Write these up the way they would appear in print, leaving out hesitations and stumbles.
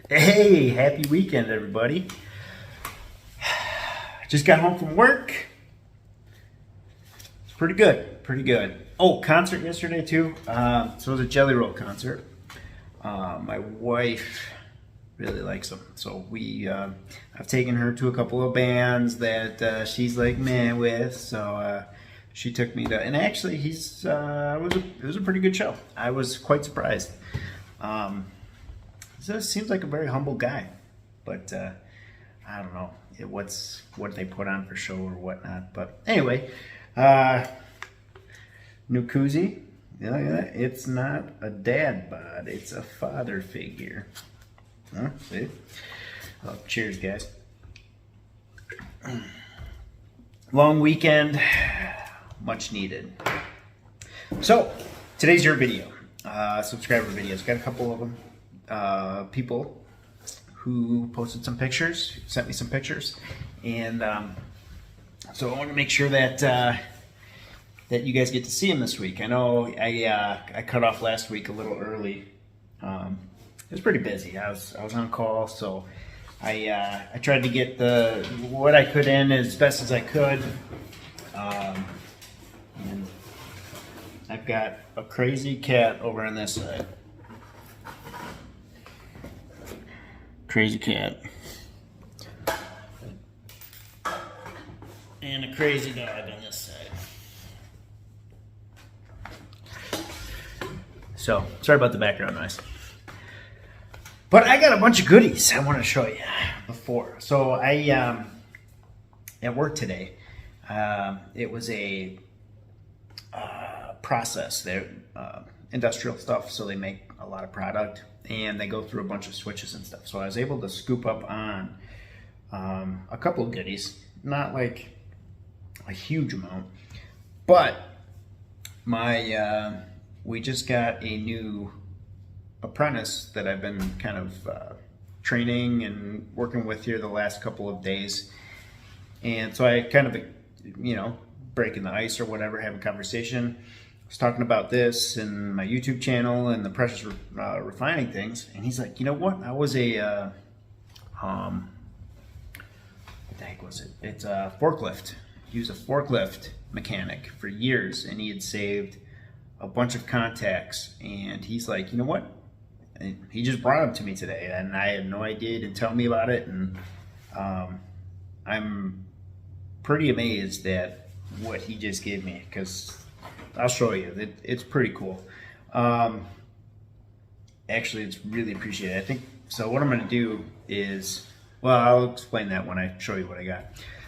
Hey, happy weekend, everybody. Just got home from work. It's pretty good, pretty good. Oh, concert yesterday too. So it was a Jelly Roll concert. My wife really likes them. So I've taken her to a couple of bands that she's like meh with. So she took me to, and actually it was a pretty good show. I was quite surprised. He seems like a very humble guy, but I don't know what they put on for show or whatnot. But anyway, new koozie. Yeah, it's not a dad bod, it's a father figure. Huh? See? Oh, cheers, guys. Long weekend, much needed. So today's your video. Subscriber videos. Got a couple of them. People who posted some pictures, sent me some pictures, and so I want to make sure that that you guys get to see them this week. I know I cut off last week a little early. It was pretty busy. I was on call, so I tried to get what I could in as best as I could. And I've got a crazy cat over on this side. Crazy cat. And a crazy dog on this side. So, sorry about the background noise. But I got a bunch of goodies I want to show you before. So at work today, it was a process. They're industrial stuff, so they make a lot of product. And they go through a bunch of switches and stuff. So I was able to scoop up on a couple of goodies, not like a huge amount, but we just got a new apprentice that I've been kind of training and working with here the last couple of days. And so I kind of, breaking the ice or whatever, having a conversation. I was talking about this and my YouTube channel and the precious refining things, and he's like, you know what? I was what the heck was it? It's a forklift. He was a forklift mechanic for years, and he had saved a bunch of contacts. And he's like, you know what? And he just brought them to me today, and I had no idea. He didn't tell me about it, and I'm pretty amazed at what he just gave me, because I'll show you. It's pretty cool. Actually, it's really appreciated. I think so. What I'm going to do is, well, I'll explain that when I show you what I got.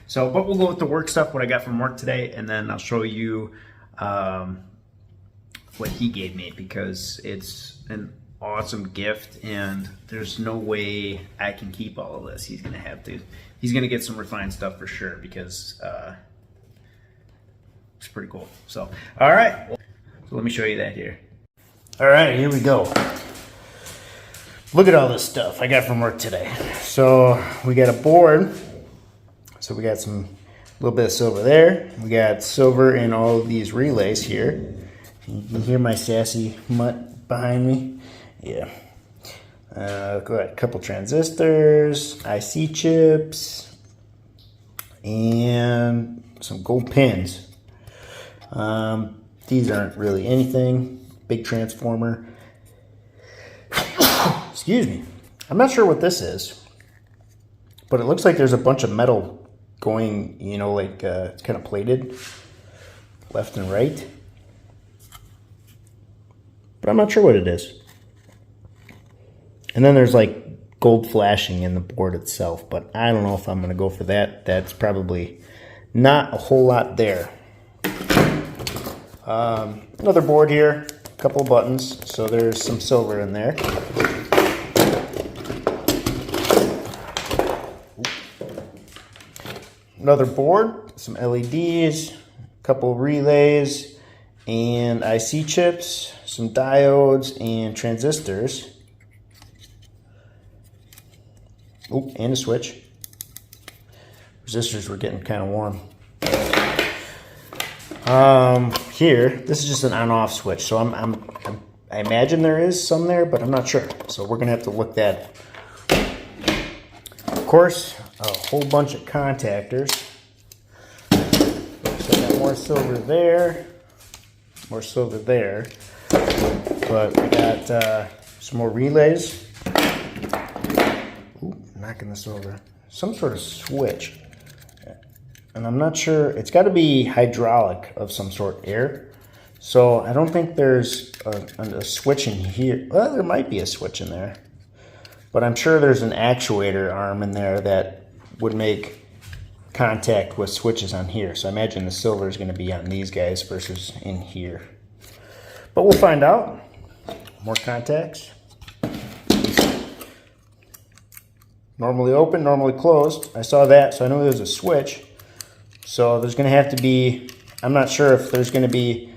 So, but we'll go with the work stuff, what I got from work today, and then I'll show you what he gave me, because it's an awesome gift, and there's no way I can keep all of this. He's going to have to. He's going to get some refined stuff for sure, because it's pretty cool. So, all right. So let me show you that here. All right, here we go. Look at all this stuff I got from work today. So we got a board. So we got a little bit of silver there. We got silver in all of these relays here. You can hear my sassy mutt behind me. Yeah. Got a couple transistors, IC chips, and some gold pins. These aren't really anything. Big transformer. Excuse me. I'm not sure what this is, but it looks like there's a bunch of metal going, it's kind of plated left and right. But I'm not sure what it is. And then there's like gold flashing in the board itself, but I don't know if I'm going to go for that. That's probably not a whole lot there. Another board here, a couple of buttons, so there's some silver in there. Another board, some LEDs, a couple of relays, and IC chips, some diodes, and transistors. Oh, and a switch. Resistors were getting kind of warm. Here, this is just an on-off switch, so I imagine there is some there, but I'm not sure. So we're gonna have to look that course, a whole bunch of contactors. So I got more silver there, more silver there. But we got some more relays. Ooh, knocking this over. Some sort of switch. And I'm not sure, it's got to be hydraulic of some sort, air. So I don't think there's a switch in here. Well, there might be a switch in there. But I'm sure there's an actuator arm in there that would make contact with switches on here. So I imagine the silver is going to be on these guys versus in here. But we'll find out. More contacts. Normally open, normally closed. I saw that, so I know there's a switch. So there's going to have to be, I'm not sure if there's going to be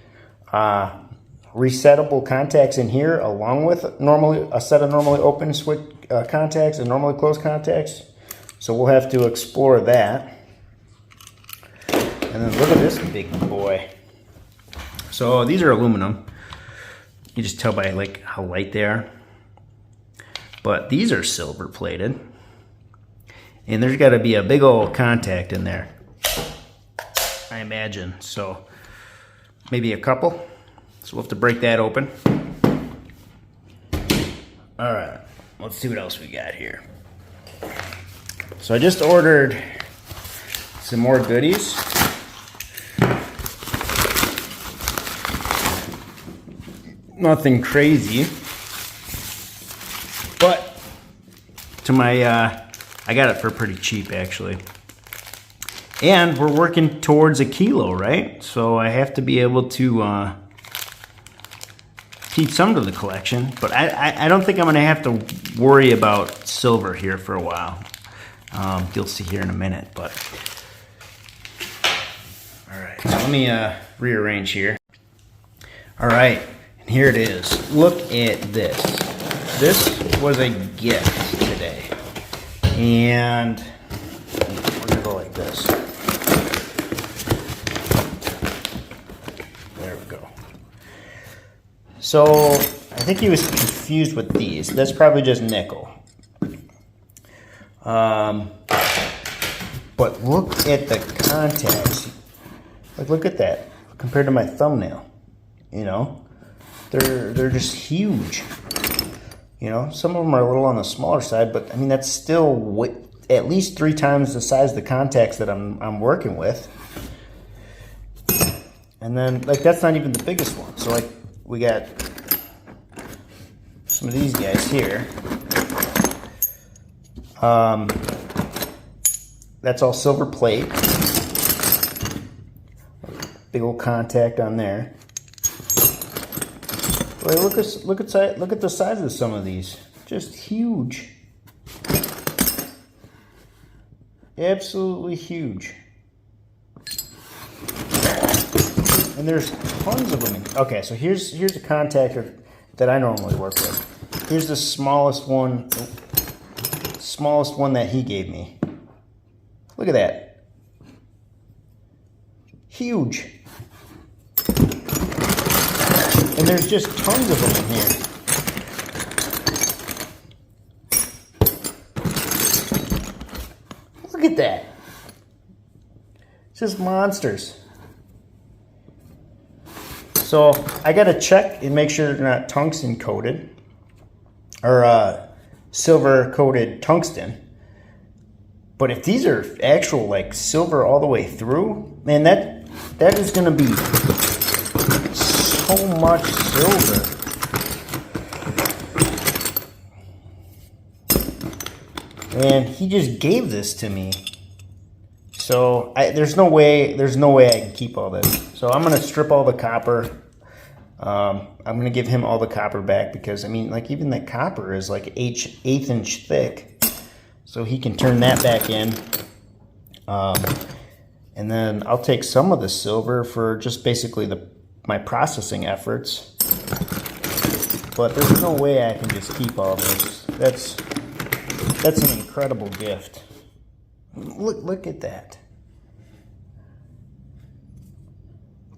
resettable contacts in here along with normally a set of normally open switch contacts and normally closed contacts. So we'll have to explore that. And then look at this big boy. So these are aluminum. You just tell by like how light they are. But these are silver plated. And there's got to be a big old contact in there, I imagine. So maybe a couple. So we'll have to break that open. All right, let's see what else we got here. So I just ordered some more goodies. Nothing crazy, but to my, I got it for pretty cheap actually. And we're working towards a kilo, right? So I have to be able to keep some to the collection, but I don't think I'm gonna have to worry about silver here for a while. You'll see here in a minute, but. All right, so let me rearrange here. All right, and here it is. Look at this. This was a gift today. And we're gonna go like this. There we go. So I think he was confused with these. That's probably just nickel. But look at the contacts. Like, look at that compared to my thumbnail. You know, they're just huge. You know, some of them are a little on the smaller side, but I mean that's still at least 3 times the size of the contacts that I'm working with. And then, like, that's not even the biggest one. So, like, we got some of these guys here. That's all silver plate. Big old contact on there. Well, look at the size of some of these. Just huge. Absolutely huge. And there's tons of them. Okay, so here's a contactor that I normally work with. Here's the smallest one that he gave me. Look at that. Huge. And there's just tons of them in here. Look at that. It's just monsters. So I gotta check and make sure they're not tungsten coated or silver coated tungsten. But if these are actual like silver all the way through, man, that is gonna be so much silver. And he just gave this to me. So there's no way I can keep all this. So I'm gonna strip all the copper. I'm gonna give him all the copper back because I mean, like, even the copper is like eighth inch thick. So he can turn that back in. And then I'll take some of the silver for just basically my processing efforts. But there's no way I can just keep all this. That's an incredible gift. Look at that.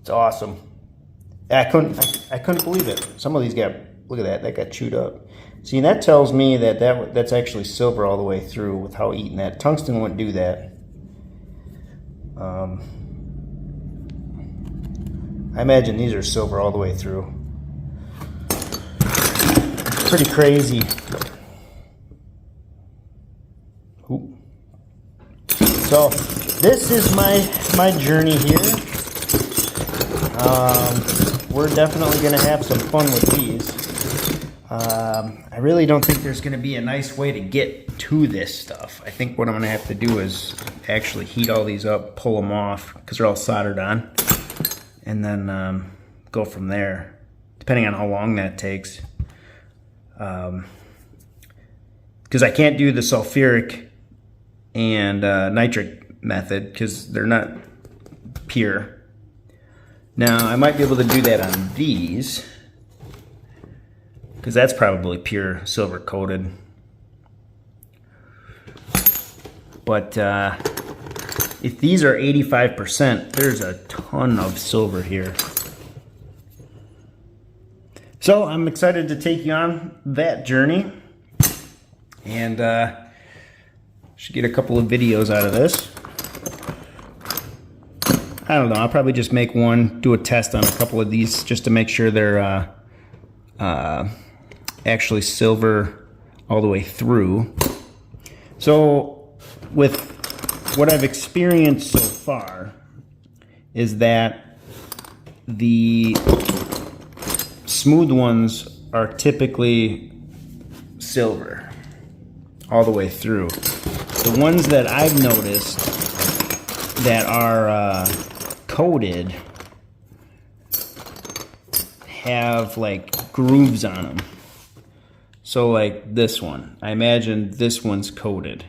It's awesome. I couldn't believe it. Some of these got, look at that got chewed up. See, that tells me that, that's actually silver all the way through with how eaten that. Tungsten wouldn't do that. I imagine these are silver all the way through. Pretty crazy. Ooh. So this is my journey here. We're definitely going to have some fun with these. I really don't think there's going to be a nice way to get to this stuff. I think what I'm going to have to do is actually heat all these up, pull them off, because they're all soldered on, and then go from there, depending on how long that takes. Because I can't do the sulfuric and nitric method because they're not pure. Now, I might be able to do that on these, because that's probably pure silver coated. But if these are 85%, there's a ton of silver here. So I'm excited to take you on that journey, and should get a couple of videos out of this. I don't know, I'll probably just make one, do a test on a couple of these just to make sure they're actually silver all the way through. So with what I've experienced so far is that the smooth ones are typically silver all the way through. The ones that I've noticed that are coated have like grooves on them. So like this one, I imagine this one's coated,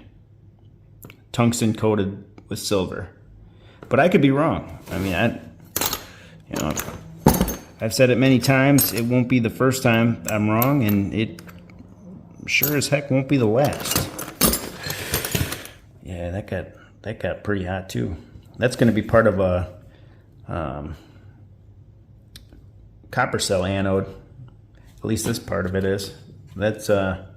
tungsten coated with silver, but I could be wrong. I mean, I've said it many times. It won't be the first time I'm wrong, and it sure as heck won't be the last. Yeah, that got pretty hot too. That's going to be part of a copper cell anode. At least this part of it is. That's that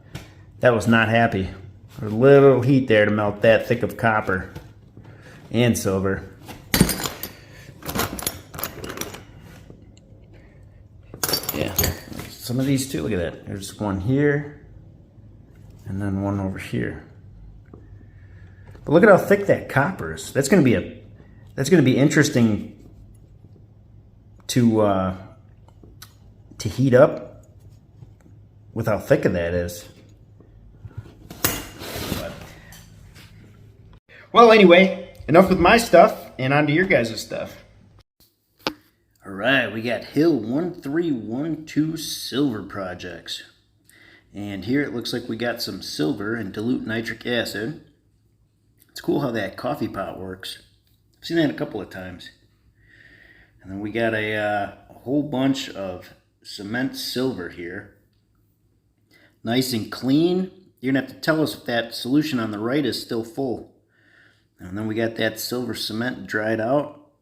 was not happy. There's a little heat there to melt that thick of copper and silver. Yeah, some of these too. Look at that. There's one here, and then one over here. But look at how thick that copper is. That's going to be interesting to heat up with how thick of that is. Well, anyway, enough with my stuff, and on to your guys' stuff. All right, we got Hill 1312 silver projects. And here it looks like we got some silver and dilute nitric acid. It's cool how that coffee pot works. I've seen that a couple of times. And then we got a whole bunch of cement silver here. Nice and clean. You're going to have to tell us if that solution on the right is still full. And then we got that silver cement dried out.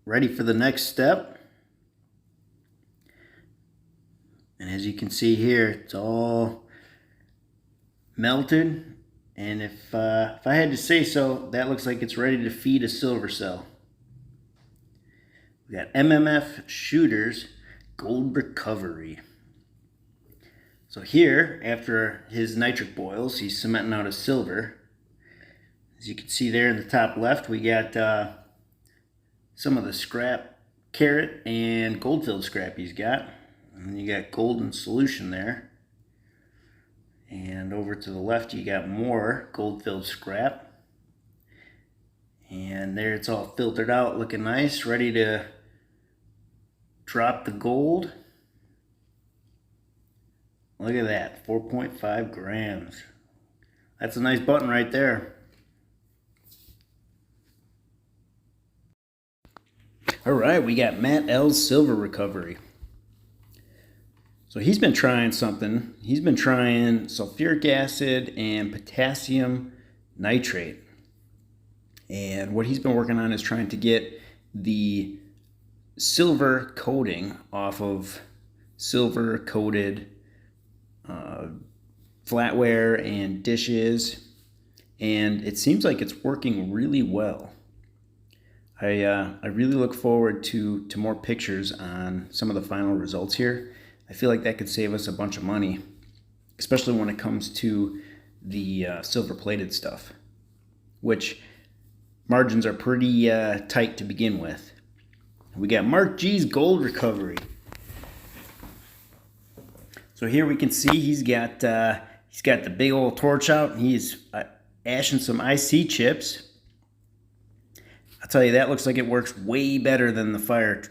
Ready for the next step. And as you can see here, it's all melted. And if I had to say so, that looks like it's ready to feed a silver cell. We got MMF Shooters Gold Recovery. So here, after his nitric boils, he's cementing out his silver. As you can see there in the top left, we got some of the scrap carat and gold-filled scrap he's got. And you got gold in solution there. And over to the left, you got more gold-filled scrap. And there it's all filtered out, looking nice, ready to drop the gold. Look at that, 4.5 grams. That's a nice button right there. All right, we got Matt L's silver recovery. So he's been trying something. He's been trying sulfuric acid and potassium nitrate. And what he's been working on is trying to get the silver coating off of silver coated flatware and dishes, and it seems like it's working really well. I really look forward to more pictures on some of the final results here. I feel like that could save us a bunch of money, especially when it comes to the silver plated stuff, which margins are pretty tight to begin with. We got Mark G's gold recovery. So here we can see he's got the big old torch out, and he's ashing some IC chips. I'll tell you, that looks like it works way better than the fire.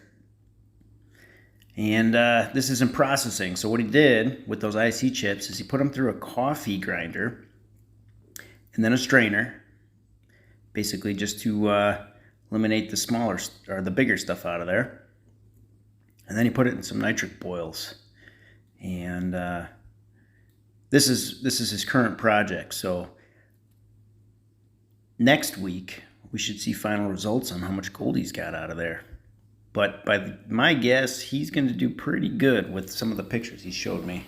And this is in processing. So what he did with those IC chips is he put them through a coffee grinder and then a strainer, basically just to eliminate the smaller or the bigger stuff out of there. And then he put it in some nitric boils. And this is his current project. So next week we should see final results on how much gold he's got out of there. But by my guess, he's going to do pretty good with some of the pictures he showed me.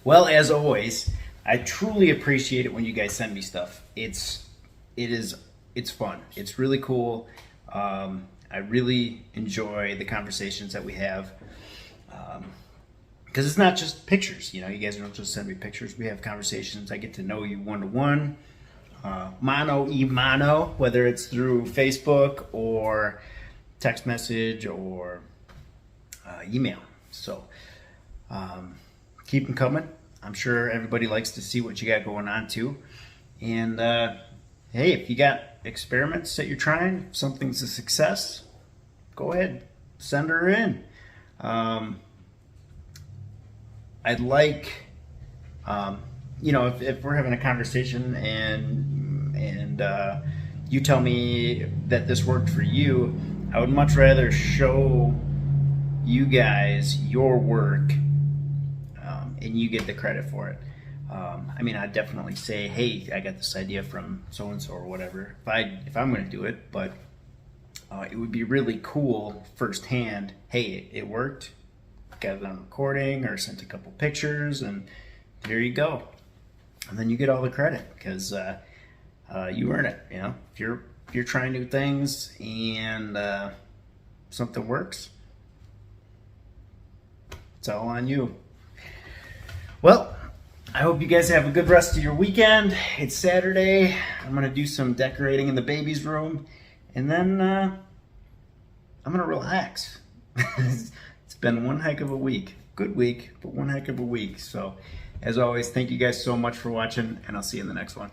Well, as always, I truly appreciate it when you guys send me stuff. It's fun. It's really cool. I really enjoy the conversations that we have. Because it's not just pictures, you know, you guys don't just send me pictures. We have conversations. I get to know you one-to-one, mano, whether it's through Facebook or text message or email. So keep them coming. I'm sure everybody likes to see what you got going on too. And hey, if you got experiments that you're trying, if something's a success, go ahead, send her in. I'd like, you know, if we're having a conversation and you tell me that this worked for you, I would much rather show you guys your work and you get the credit for it. I mean, I'd definitely say, hey, I got this idea from so-and-so or whatever, if I'm going to do it, but it would be really cool firsthand, hey, it worked. Got it on recording or sent a couple pictures, and there you go. And then you get all the credit because you earn it. You know, if you're trying new things and something works, it's all on you. Well, I hope you guys have a good rest of your weekend. It's Saturday. I'm gonna do some decorating in the baby's room, and then I'm gonna relax. It's been one heck of a week. Good week, but one heck of a week. So, as always, thank you guys so much for watching, and I'll see you in the next one.